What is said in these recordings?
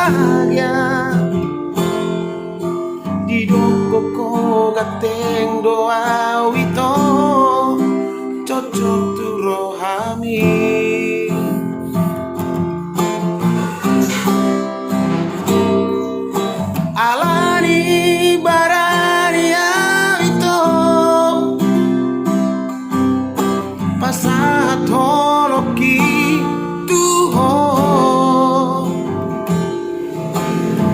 bahagia di dongkoko gateng doa wito cocok tu rohami. Alani barani wito pasat holoki tuho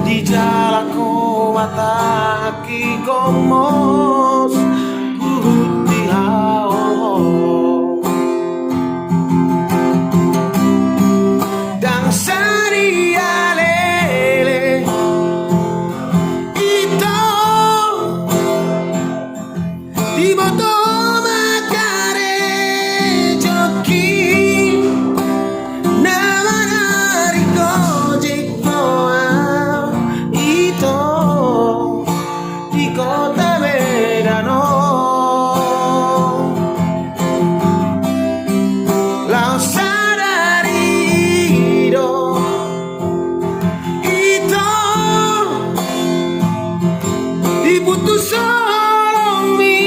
di jalanku mata ki gomos di hao dan sari alele itu di boto makare joki nama nari gojek noa itu di kota Medano lau sadari do itu diputus solomi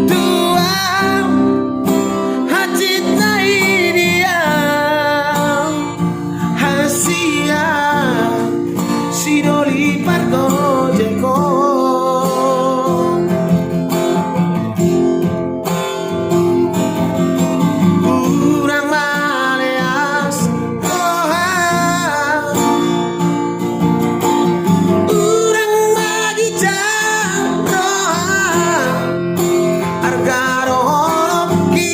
tua hati dia hasia sidoli pargojeko urang maleas urang magica argaro holoki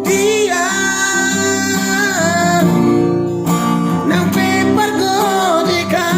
dia nang pe pargojeka